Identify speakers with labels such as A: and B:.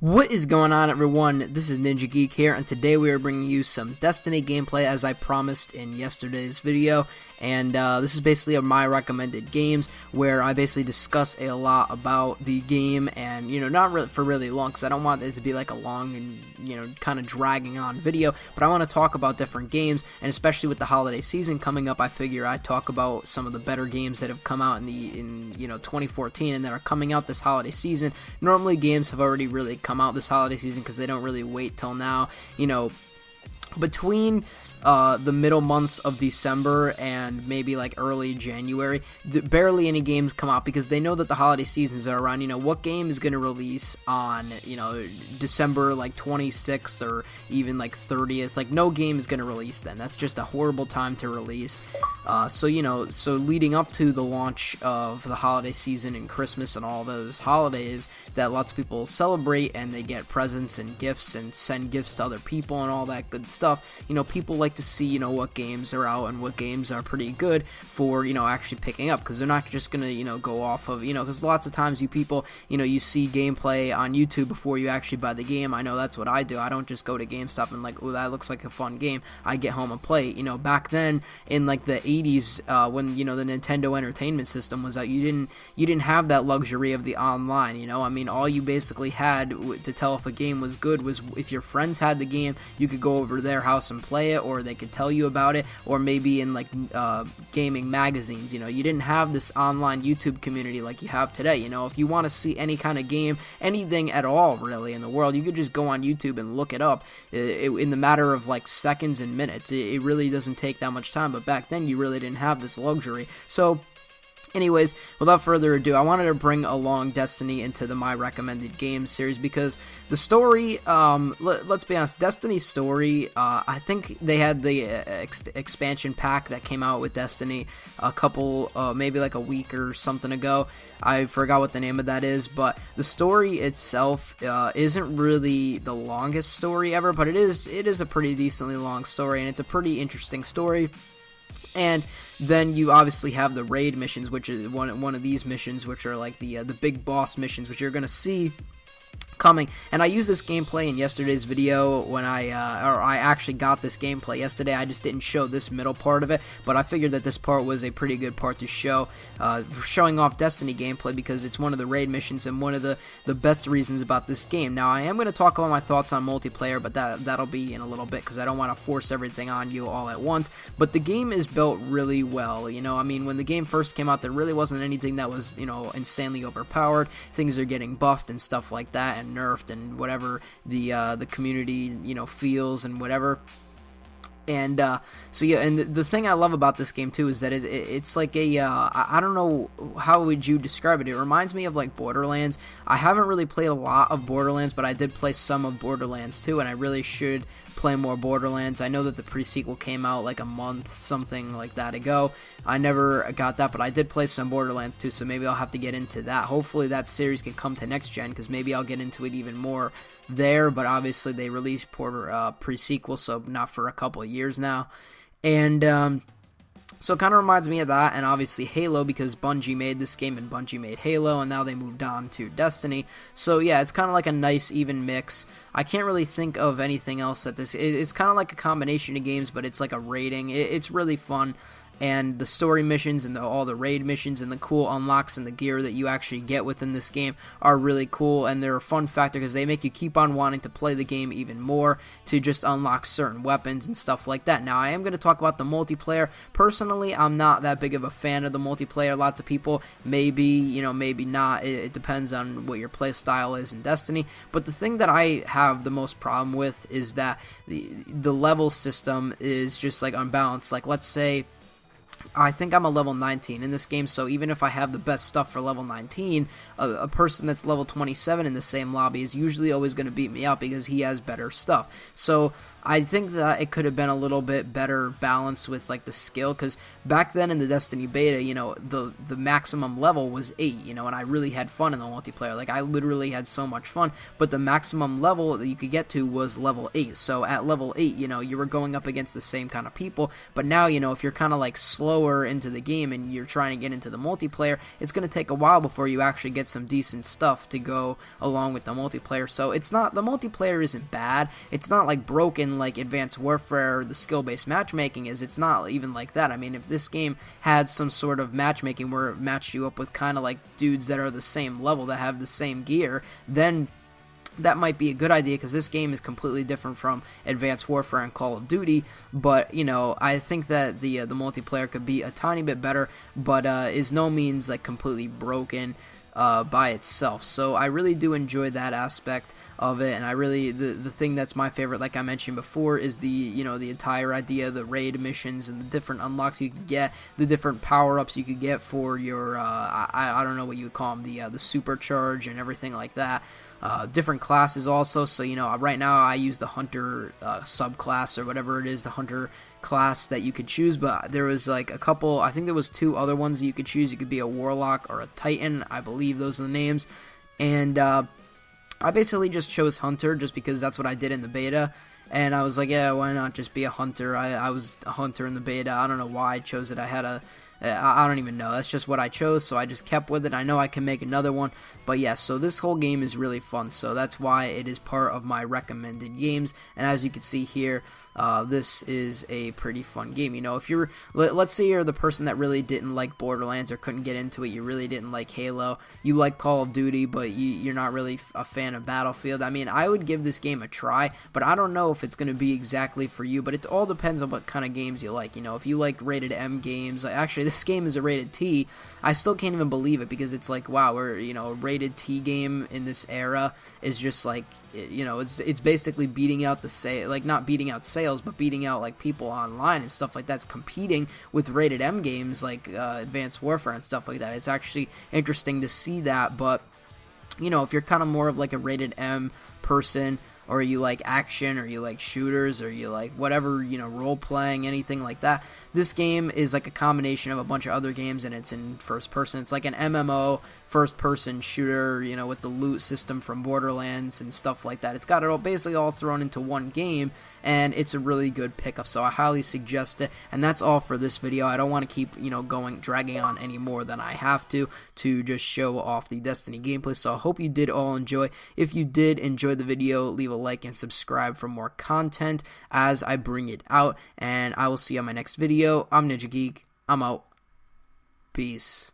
A: What is going on, everyone? This is Ninja Geek here, and today we are bringing you some Destiny gameplay as I promised in yesterday's video. And this is basically my recommended games, where I basically discuss a lot about the game, and not really for really long, because I don't want it to be like a long and kind of dragging on video. But I want to talk about different games, and especially with the holiday season coming up, I figure I'd talk about some of the better games that have come out in 2014 and that are coming out this holiday season. Normally, games have already really come out this holiday season because they don't really wait till now. Between the middle months of December and maybe like early January, barely any games come out because they know that the holiday seasons are around. What game is going to release on December like 26th or even like 30th? Like, no game is going to release then. That's just a horrible time to release. So leading up to the launch of the holiday season and Christmas and all those holidays that lots of people celebrate, and they get presents and gifts and send gifts to other people and all that good stuff, people like to see what games are out and what games are pretty good for actually picking up, because they're not just gonna go off of because lots of times you people you see gameplay on YouTube before you actually buy the game. I know that's what I do. I don't just go to GameStop and like, oh, that looks like a fun game, I get home and play it. Back then in like the 80s, when the Nintendo Entertainment System was out, you didn't have that luxury of the online. All you basically had to tell if a game was good was if your friends had the game, you could go over to their house and play it, or they could tell you about it, or maybe in like gaming magazines. You didn't have this online YouTube community like you have today. If you want to see any kind of game, anything at all really in the world, you could just go on YouTube and look it up in the matter of like seconds and minutes. It really doesn't take that much time, but back then you really didn't have this luxury. So anyways, without further ado, I wanted to bring along Destiny into the My Recommended Games series because the story, let's be honest, Destiny's story, I think they had the expansion pack that came out with Destiny a couple, maybe like a week or something ago. I forgot what the name of that is, but the story itself isn't really the longest story ever, but it is a pretty decently long story, and it's a pretty interesting story. And then you obviously have the raid missions, which is one of these missions, which are like the big boss missions, which you're going to see coming. And I used this gameplay in yesterday's video when I actually got this gameplay yesterday. I just didn't show this middle part of it, but I figured that this part was a pretty good part to show, showing off Destiny gameplay, because it's one of the raid missions and one of the best reasons about this game. Now, I am going to talk about my thoughts on multiplayer, but that'll be in a little bit, because I don't want to force everything on you all at once. But the game is built really well. When the game first came out, there really wasn't anything that was insanely overpowered. Things are getting buffed and stuff like that, and nerfed, and whatever the community feels and whatever. And so yeah, and the thing I love about this game too is that it's like a I don't know, how would you describe it? It reminds me of like Borderlands. I haven't really played a lot of Borderlands, but I did play some of Borderlands 2, and I really should play more Borderlands. I know that the pre-sequel came out like a month, something like that ago. I never got that, but I did play some Borderlands 2, so maybe I'll have to get into that. Hopefully that series can come to next gen, because maybe I'll get into it even more there, but obviously they released pre-sequel, so not for a couple of years now. And so it kind of reminds me of that, and obviously Halo, because Bungie made this game and Bungie made Halo, and now they moved on to Destiny. So yeah, it's kind of like a nice even mix. I can't really think of anything else that it's kind of like a combination of games, but it's like a raiding. It's really fun. And the story missions and all the raid missions and the cool unlocks and the gear that you actually get within this game are really cool, and they're a fun factor because they make you keep on wanting to play the game even more to just unlock certain weapons and stuff like that. Now, I am going to talk about the multiplayer. Personally, I'm not that big of a fan of the multiplayer. Lots of people maybe, maybe not. It depends on what your play style is in Destiny. But the thing that I have the most problem with is that the level system is just like unbalanced. Like, let's say I think I'm a level 19 in this game, so even if I have the best stuff for level 19, a person that's level 27 in the same lobby is usually always going to beat me out because he has better stuff. So I think that it could have been a little bit better balanced with like the skill, because back then in the Destiny beta, the maximum level was 8, and I really had fun in the multiplayer. Like, I literally had so much fun, but the maximum level that you could get to was level 8. So at level 8, you were going up against the same kind of people, but now, if you're kind of like slow slower into the game and you're trying to get into the multiplayer, it's going to take a while before you actually get some decent stuff to go along with the multiplayer. So it's not, the multiplayer isn't bad. It's not like broken like Advanced Warfare or the skill-based matchmaking is. It's not even like that. I mean, if this game had some sort of matchmaking where it matched you up with kind of like dudes that are the same level, that have the same gear, then that might be a good idea, because this game is completely different from Advanced Warfare and Call of Duty. But, you know, I think that the multiplayer could be a tiny bit better, but is no means like completely broken by itself. So I really do enjoy that aspect of it, and I really, the thing that's my favorite, like I mentioned before, is the, you know, the entire idea, the raid missions and the different unlocks you could get, the different power-ups you could get for your I don't know what you would call them, the supercharge and everything like that. Different classes also. So, you know, right now I use the hunter subclass, or whatever it is, the hunter class that you could choose, but there was like a couple, I think there was 2 other ones that you could choose. You could be a warlock or a titan, I believe those are the names. And I basically just chose hunter just because that's what I did in the beta, and I was like, yeah, why not just be a hunter? I was a hunter in the beta. I don't know why I chose it. I don't even know. That's just what I chose, so I just kept with it. I know I can make another one, but yes, so this whole game is really fun, so that's why it is part of my recommended games. And as you can see here, this is a pretty fun game. You know, if you're, let's say you're the person that really didn't like Borderlands or couldn't get into it, you really didn't like Halo, you like Call of Duty, but you're not really a fan of Battlefield, I mean, I would give this game a try, but I don't know if it's going to be exactly for you, but it all depends on what kind of games you like. You know, if you like rated M games, actually this game is a rated T. I still can't even believe it, because it's like, wow, we're, you know, a rated T game in this era is just like, you know, it's basically beating out the like, not beating out sales, but beating out like people online and stuff like that's competing with rated M games like Advanced Warfare and stuff like that. It's actually interesting to see that. But, you know, if you're kind of more of like a rated M person, or you like action, or you like shooters, or you like whatever, you know, role playing, anything like that, this game is like a combination of a bunch of other games, and it's in first person. It's like an MMO first person shooter, you know, with the loot system from Borderlands and stuff like that. It's got it all basically all thrown into one game, and it's a really good pickup, so I highly suggest it. And that's all for this video. I don't want to keep, you know, dragging on any more than I have to just show off the Destiny gameplay. So I hope you did all enjoy. If you did enjoy the video, leave a like and subscribe for more content as I bring it out, and I will see you on my next video. I'm Ninja Geek. I'm out. Peace.